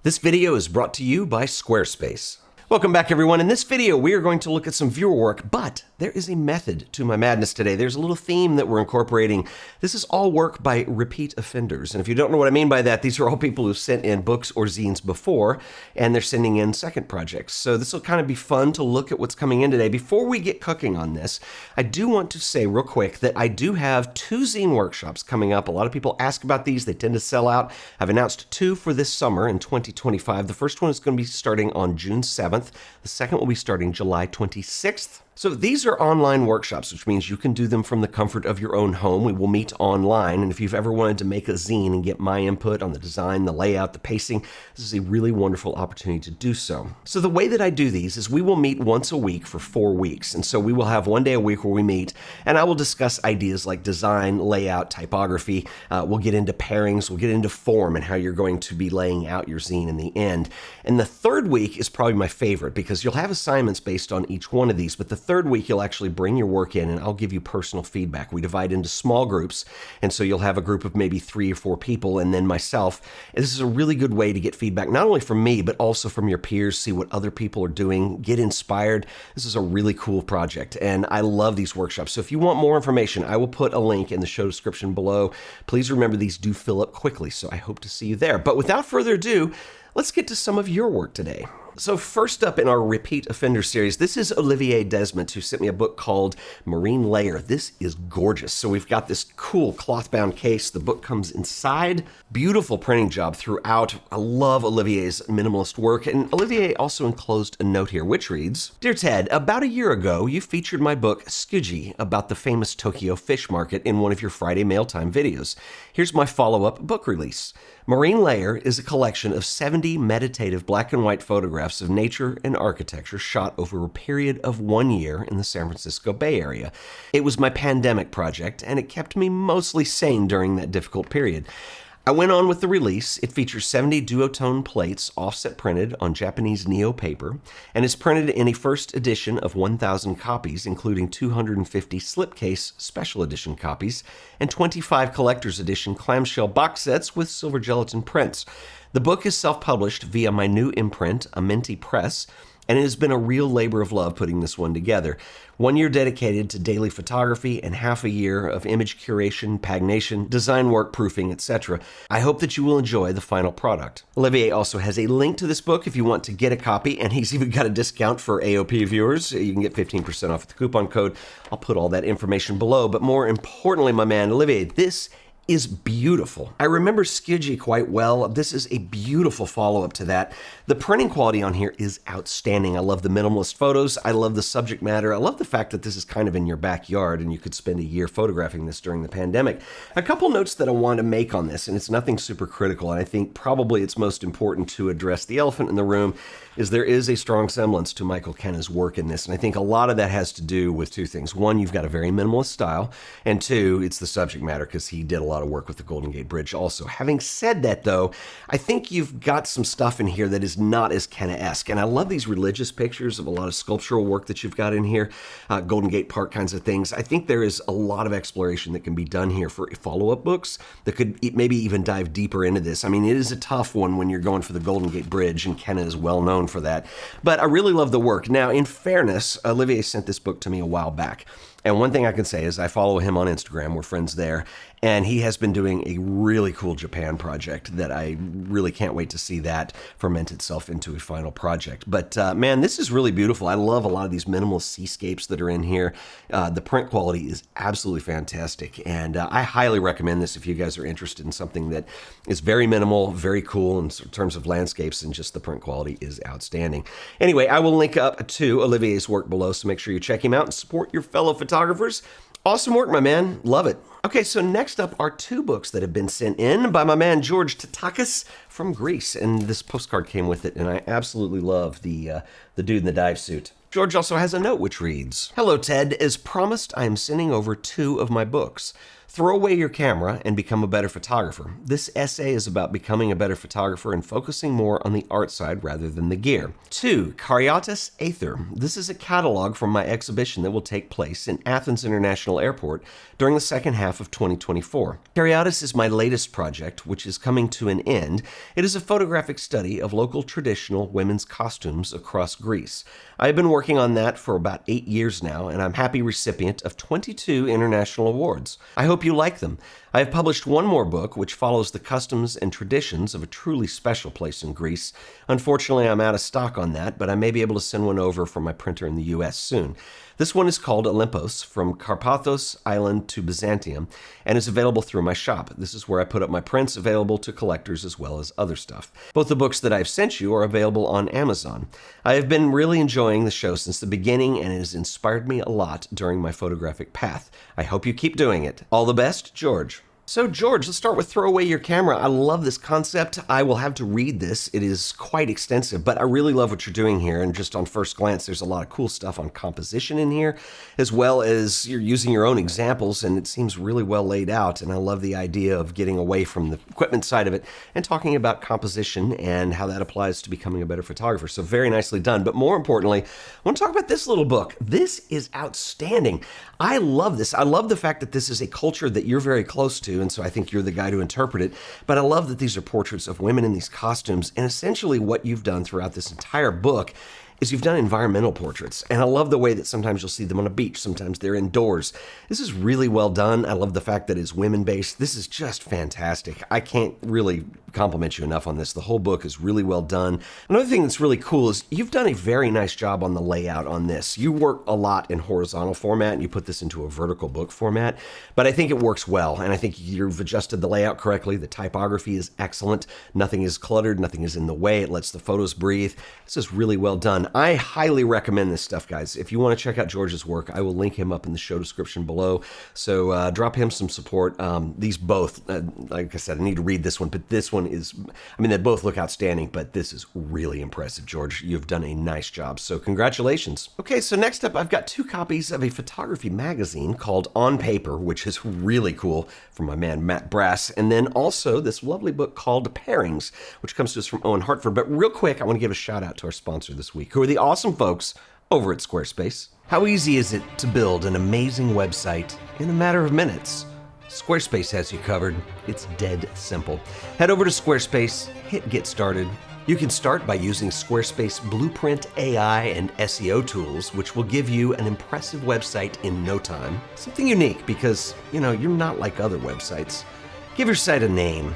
This video is brought to you by Squarespace. Welcome back, everyone. In this video, we are going to look at some viewer work, but there is a method to my madness today. There's a little theme that we're incorporating. This is all work by repeat offenders. And if you don't know what I mean by that, these are all people who've sent in books or zines before, and they're sending in second projects. So this will kind of be fun to look at what's coming in today. Before we get cooking on this, I do want to say real quick that I do have 2 zine workshops coming up. A lot of people ask about these. They tend to sell out. I've announced 2 for this summer in 2025. The first one is going to be starting on June 7th. The second will be starting July 26th. So these are online workshops, which means you can do them from the comfort of your own home. We will meet online, and if you've ever wanted to make a zine and get my input on the design, the layout, the pacing, this is a really wonderful opportunity to do so. So the way that I do these is we will meet once a week for 4 weeks, and so we will have one day a week where we meet, and I will discuss ideas like design, layout, typography. We'll get into pairings, we'll get into form and how you're going to be laying out your zine in the end. And the third week is probably my favorite because you'll have assignments based on each one of these, but the third week, you'll actually bring your work in and I'll give you personal feedback. We divide into small groups, and so you'll have a group of maybe 3 or 4 people and then myself. And this is a really good way to get feedback, not only from me, but also from your peers, see what other people are doing, get inspired. This is a really cool project, and I love these workshops. So if you want more information, I will put a link in the show description below. Please remember, these do fill up quickly, so I hope to see you there. But without further ado, let's get to some of your work today. So first up in our repeat offender series, this is Olivier Desmet, who sent me a book called Marine Layer. This is gorgeous. So we've got this cool cloth-bound case. The book comes inside. Beautiful printing job throughout. I love Olivier's minimalist work. And Olivier also enclosed a note here, which reads, "Dear Ted, about a year ago, you featured my book, Skudgy, about the famous Tokyo fish market in one of your Friday Mail Time videos. Here's my follow-up book release. Marine Layer is a collection of 70 meditative black and white photographs of nature and architecture shot over a period of 1 year in the San Francisco Bay Area. It was my pandemic project, and it kept me mostly sane during that difficult period. I went on with the release. It features 70 duotone plates offset printed on Japanese Neo paper and is printed in a first edition of 1,000 copies, including 250 slipcase special edition copies and 25 collector's edition clamshell box sets with silver gelatin prints. The book is self-published via my new imprint, Amenti Press, and it has been a real labor of love putting this one together. 1 year dedicated to daily photography and half a year of image curation, pagination, design work, proofing, etc. I hope that you will enjoy the final product." Olivier also has a link to this book if you want to get a copy, and he's even got a discount for AOP viewers. You can get 15% off with the coupon code. I'll put all that information below, but more importantly, my man, Olivier, this is beautiful. I remember Skudgy quite well. This is a beautiful follow-up to that. The printing quality on here is outstanding. I love the minimalist photos. I love the subject matter. I love the fact that this is kind of in your backyard and you could spend a year photographing this during the pandemic. A couple notes that I want to make on this, and it's nothing super critical, and I think probably it's most important to address the elephant in the room, is there is a strong semblance to Michael Kenna's work in this, and I think a lot of that has to do with 2 things. 1, you've got a very minimalist style, and 2, it's the subject matter because he did a lot of work with the Golden Gate Bridge also. Having said that, though, I think you've got some stuff in here that is not as Kenna-esque, and I love these religious pictures of a lot of sculptural work that you've got in here, Golden Gate Park kinds of things. I think there is a lot of exploration that can be done here for follow-up books that could maybe even dive deeper into this. I mean, it is a tough one when you're going for the Golden Gate Bridge, and Kenna is well known for that, but I really love the work. Now, in fairness, Olivier sent this book to me a while back. And one thing I can say is I follow him on Instagram. We're friends there. And he has been doing a really cool Japan project that I really can't wait to see that ferment itself into a final project. But man, this is really beautiful. I love a lot of these minimalist seascapes that are in here. The print quality is absolutely fantastic. And I highly recommend this if you guys are interested in something that is very minimal, very cool in terms of landscapes, and just the print quality is outstanding. Anyway, I will link up to Olivier's work below, so make sure you check him out and support your fellow photographers. Awesome work, my man. Love it. Okay, so next up are 2 books that have been sent in by my man George Tatakis from Greece, and this postcard came with it, and I absolutely love the dude in the dive suit. George also has a note which reads, "Hello, Ted. As promised, I am sending over 2 of my books. Throw away your camera and become a better photographer. This essay is about becoming a better photographer and focusing more on the art side rather than the gear. 2. Caryatis, Aether. This is a catalog from my exhibition that will take place in Athens International Airport during the second half of 2024. Caryatis is my latest project, which is coming to an end. It is a photographic study of local traditional women's costumes across Greece. I've been working on that for about 8 years now, and I'm happy recipient of 22 international awards. I hope you like them. I have published one more book which follows the customs and traditions of a truly special place in Greece. Unfortunately, I'm out of stock on that, but I may be able to send one over from my printer in the US soon. This one is called Olympos, from Carpathos Island to Byzantium, and is available through my shop. This is where I put up my prints, available to collectors as well as other stuff. Both the books that I've sent you are available on Amazon. I have been really enjoying the show since the beginning, and it has inspired me a lot during my photographic path. I hope you keep doing it. All the best, George. So George, let's start with throw away your camera. I love this concept. I will have to read this. It is quite extensive, but I really love what you're doing here. And just on first glance, there's a lot of cool stuff on composition in here, as well as you're using your own examples, and it seems really well laid out. And I love the idea of getting away from the equipment side of it and talking about composition and how that applies to becoming a better photographer. So very nicely done. But more importantly, I want to talk about this little book. This is outstanding. I love this. I love the fact that this is a culture that you're very close to, and so I think you're the guy to interpret it. But I love that these are portraits of women in these costumes, and essentially what you've done throughout this entire book is you've done environmental portraits. And I love the way that sometimes you'll see them on a beach, sometimes they're indoors. This is really well done. I love the fact that it's women-based. This is just fantastic. I can't really compliment you enough on this. The whole book is really well done. Another thing that's really cool is you've done a very nice job on the layout on this. You work a lot in horizontal format, and you put this into a vertical book format, but I think it works well, and I think you've adjusted the layout correctly. The typography is excellent. Nothing is cluttered. Nothing is in the way. It lets the photos breathe. This is really well done. I highly recommend this stuff, guys. If you want to check out George's work, I will link him up in the show description below. So drop him some support. These both, like I said, I need to read this one, but this one is, I mean, they both look outstanding, but this is really impressive, George. You've done a nice job. So congratulations. Okay, so next up, I've got 2 copies of a photography magazine called On Paper, which is really cool, from my man Matt Brass. And then also this lovely book called Pairings, which comes to us from Owen, Hartford. But real quick, I want to give a shout out to our sponsor this week, who are the awesome folks over at Squarespace. How easy is it to build an amazing website in a matter of minutes? Squarespace has you covered. It's dead simple. Head over to Squarespace, hit get started. You can start by using Squarespace Blueprint AI and SEO tools, which will give you an impressive website in no time. Something unique because, you're not like other websites. Give your site a name.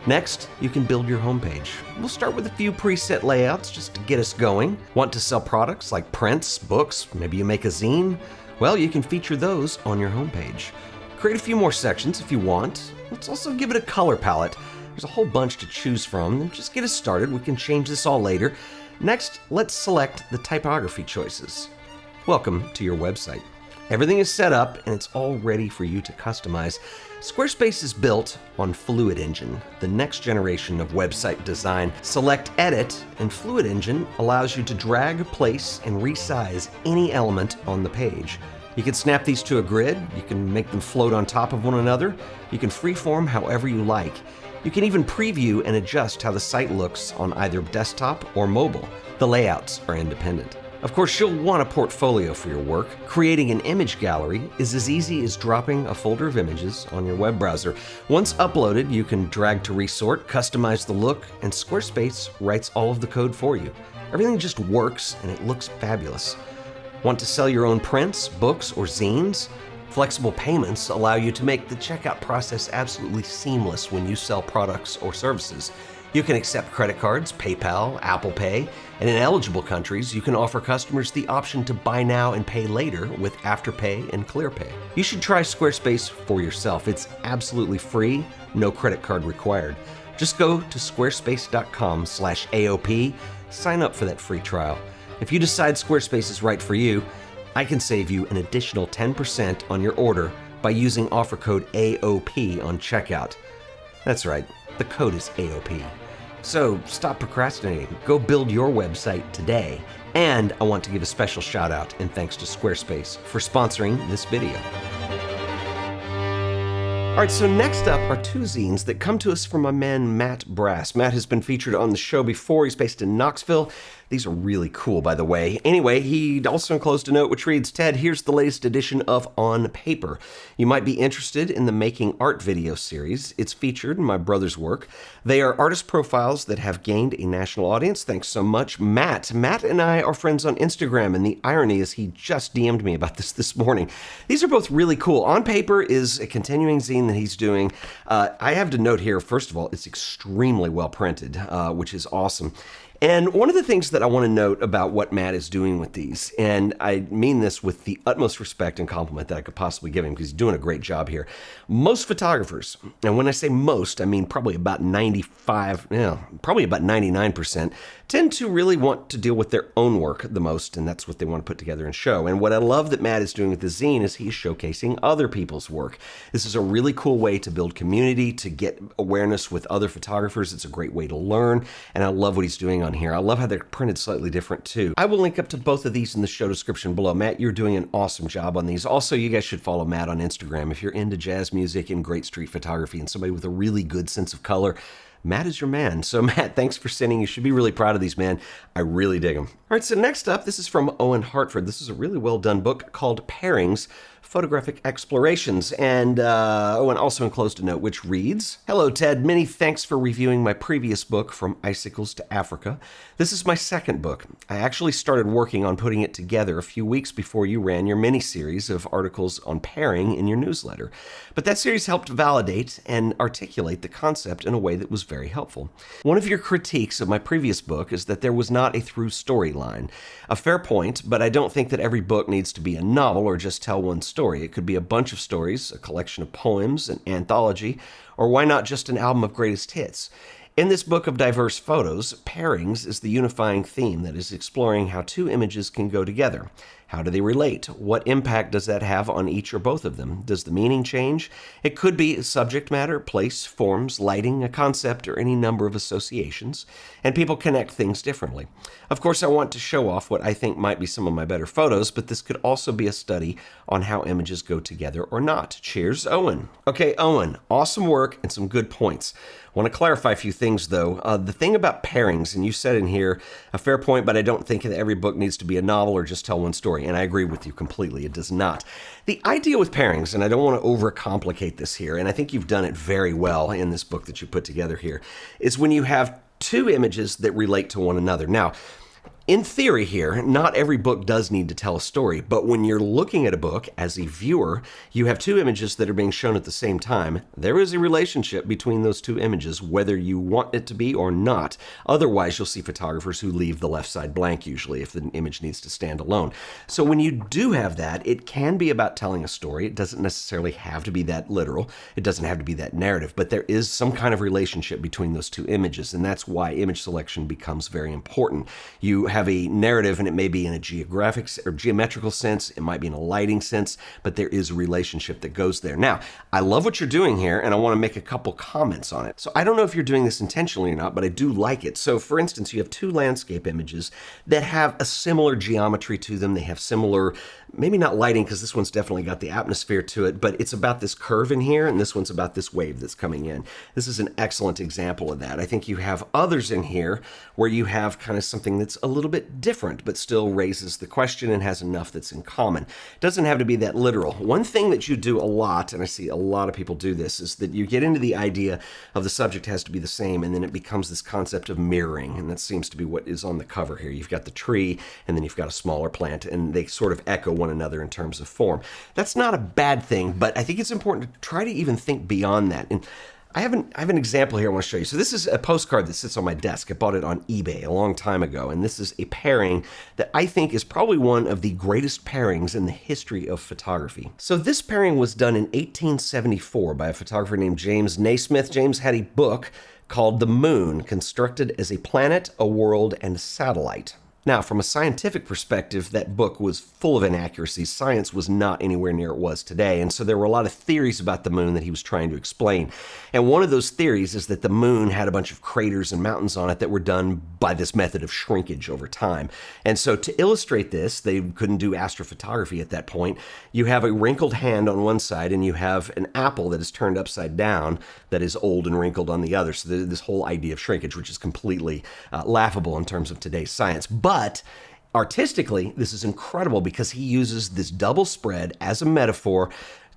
Next, you can build your homepage. We'll start with a few preset layouts just to get us going. Want to sell products like prints, books, maybe you make a zine? Well, you can feature those on your homepage. Create a few more sections if you want. Let's also give it a color palette. There's a whole bunch to choose from. Just get us started. We can change this all later. Next, let's select the typography choices. Welcome to your website. Everything is set up and it's all ready for you to customize. Squarespace is built on Fluid Engine, the next generation of website design. Select Edit, and Fluid Engine allows you to drag, place, and resize any element on the page. You can snap these to a grid, you can make them float on top of one another, you can freeform however you like. You can even preview and adjust how the site looks on either desktop or mobile. The layouts are independent. Of course, you'll want a portfolio for your work. Creating an image gallery is as easy as dropping a folder of images on your web browser. Once uploaded, you can drag to resort, customize the look, and Squarespace writes all of the code for you. Everything just works and it looks fabulous. Want to sell your own prints, books, or zines? Flexible payments allow you to make the checkout process absolutely seamless when you sell products or services. You can accept credit cards, PayPal, Apple Pay, and in eligible countries, you can offer customers the option to buy now and pay later with Afterpay and ClearPay. You should try Squarespace for yourself. It's absolutely free, no credit card required. Just go to squarespace.com/AOP, sign up for that free trial. If you decide Squarespace is right for you, I can save you an additional 10% on your order by using offer code AOP on checkout. That's right, the code is AOP. So stop procrastinating, go build your website today. And I want to give a special shout out and thanks to Squarespace for sponsoring this video. All right, so next up are two zines that come to us from my man Matt Brass. Matt has been featured on the show before. He's based in Knoxville. These are really cool, by the way. Anyway, he also enclosed a note which reads, Ted, here's the latest edition of On Paper. You might be interested in the Making Art video series. It's featured in my brother's work. They are artist profiles that have gained a national audience. Thanks so much, Matt. Matt and I are friends on Instagram, and the irony is he just DM'd me about this morning. These are both really cool. On Paper is a continuing zine that he's doing. I have to note here, first of all, it's extremely well printed, which is awesome. And one of the things that I want to note about what Matt is doing with these, and I mean this with the utmost respect and compliment that I could possibly give him because he's doing a great job here. Most photographers, and when I say most, I mean probably about 99%, tend to really want to deal with their own work the most, and that's what they want to put together and show. And what I love that Matt is doing with the zine is he's showcasing other people's work. This is a really cool way to build community, to get awareness with other photographers. It's a great way to learn, and I love what he's doing on here. I love how they're printed slightly different too. I will link up to both of these in the show description below. Matt, you're doing an awesome job on these. Also, you guys should follow Matt on Instagram if you're into jazz music and great street photography and somebody with a really good sense of color. Matt is your man. So Matt, thanks for sending. You should be really proud of these, man. I really dig them. All right, so next up, this is from Owen Hartford. This is a really well done book called Pairings, Photographic Explorations, and Owen also enclosed a note which reads, Hello Ted, many thanks for reviewing my previous book, From Icicles to Africa. This is my second book. I actually started working on putting it together a few weeks before you ran your mini-series of articles on pairing in your newsletter. But that series helped validate and articulate the concept in a way that was very helpful. One of your critiques of my previous book is that there was not a through storyline. A fair point, but I don't think that every book needs to be a novel or just tell one story. It could be a bunch of stories, a collection of poems, an anthology, or why not just an album of greatest hits? In this book of diverse photos, Pairings is the unifying theme that is exploring how two images can go together. How do they relate? What impact does that have on each or both of them? Does the meaning change? It could be subject matter, place, forms, lighting, a concept, or any number of associations, and people connect things differently. Of course, I want to show off what I think might be some of my better photos, but this could also be a study on how images go together or not. Cheers, Owen. Okay, Owen, awesome work and some good points. I want to clarify a few things, though. The thing about pairings, and you said in here, a fair point, but I don't think that every book needs to be a novel or just tell one story, and I agree with you completely. It does not. The idea with pairings, and I don't want to overcomplicate this here, and I think you've done it very well in this book that you put together here, is when you have two images that relate to one another. Now, in theory here, not every book does need to tell a story, but when you're looking at a book as a viewer, you have two images that are being shown at the same time. There is a relationship between those two images, whether you want it to be or not. Otherwise, you'll see photographers who leave the left side blank, usually, if the image needs to stand alone. So when you do have that, it can be about telling a story. It doesn't necessarily have to be that literal. It doesn't have to be that narrative, but there is some kind of relationship between those two images, and that's why image selection becomes very important. You have a narrative, and it may be in a geographic or geometrical sense, it might be in a lighting sense, but there is a relationship that goes there. Now, I love what you're doing here, and I want to make a couple comments on it. So I don't know if you're doing this intentionally or not, but I do like it. So for instance, you have two landscape images that have a similar geometry to them. They have similar, maybe not lighting, because this one's definitely got the atmosphere to it, but it's about this curve in here, and this one's about this wave that's coming in. This is an excellent example of that. I think you have others in here where you have kind of something that's a little bit different, but still raises the question and has enough that's in common. It doesn't have to be that literal. One thing that you do a lot, and I see a lot of people do this, is that you get into the idea of the subject has to be the same, and then it becomes this concept of mirroring, and that seems to be what is on the cover here. You've got the tree, and then you've got a smaller plant, and they sort of echo one another in terms of form. That's not a bad thing, but I think it's important to try to even think beyond that. And I have an example here I want to show you. So this is a postcard that sits on my desk. I bought it on eBay a long time ago, and this is a pairing that I think is probably one of the greatest pairings in the history of photography. So this pairing was done in 1874 by a photographer named James Naismith. James had a book called The Moon, Constructed as a Planet, a World, and a Satellite. Now, from a scientific perspective, that book was full of inaccuracies. Science was not anywhere near it was today, and so there were a lot of theories about the moon that he was trying to explain. And one of those theories is that the moon had a bunch of craters and mountains on it that were done by this method of shrinkage over time. And so to illustrate this, they couldn't do astrophotography at that point. You have a wrinkled hand on one side, and you have an apple that is turned upside down that is old and wrinkled on the other. So this whole idea of shrinkage, which is completely laughable in terms of today's science. But artistically, this is incredible because he uses this double spread as a metaphor.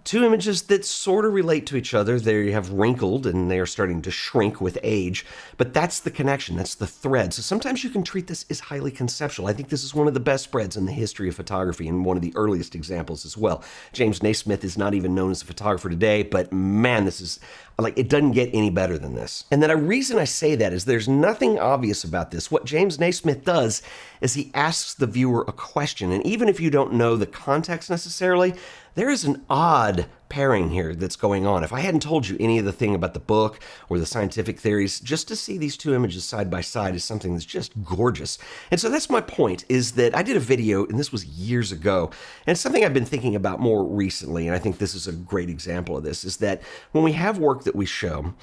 Two images that sort of relate to each other. They have wrinkled and they are starting to shrink with age, but that's the connection, that's the thread. So sometimes you can treat this as highly conceptual. I think this is one of the best spreads in the history of photography and one of the earliest examples as well. James Naismith is not even known as a photographer today, but man, this is like, it doesn't get any better than this. And the reason I say that is there's nothing obvious about this. What James Naismith does is he asks the viewer a question, and even if you don't know the context necessarily, there is an odd pairing here that's going on. If I hadn't told you any of the thing about the book or the scientific theories, just to see these two images side by side is something that's just gorgeous. And so that's my point, is that I did a video, and this was years ago, and it's something I've been thinking about more recently, and I think this is a great example of this, is that when we have work that we show,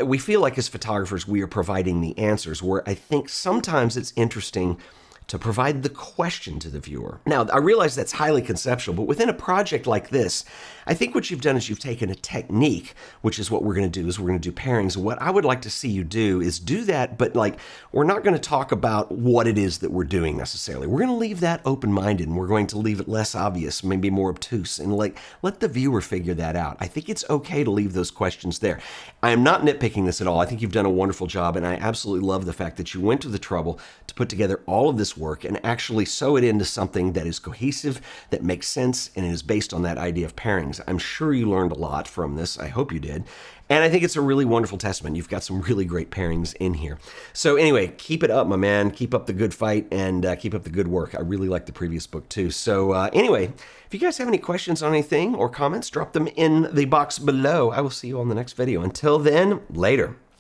we feel like as photographers we are providing the answers, where I think sometimes it's interesting to provide the question to the viewer. Now, I realize that's highly conceptual, but within a project like this, I think what you've done is you've taken a technique, which is what we're going to do, is we're going to do pairings. What I would like to see you do is do that, but like, we're not going to talk about what it is that we're doing necessarily. We're going to leave that open-minded, and we're going to leave it less obvious, maybe more obtuse, and like, let the viewer figure that out. I think it's okay to leave those questions there. I am not nitpicking this at all. I think you've done a wonderful job, and I absolutely love the fact that you went to the trouble to put together all of this work and actually sew it into something that is cohesive, that makes sense, and is based on that idea of pairings. I'm sure you learned a lot from this. I hope you did. And I think it's a really wonderful testament. You've got some really great pairings in here. So anyway, keep it up, my man. Keep up the good fight and keep up the good work. I really like the previous book too. So anyway, if you guys have any questions on anything or comments, drop them in the box below. I will see you on the next video. Until then, later.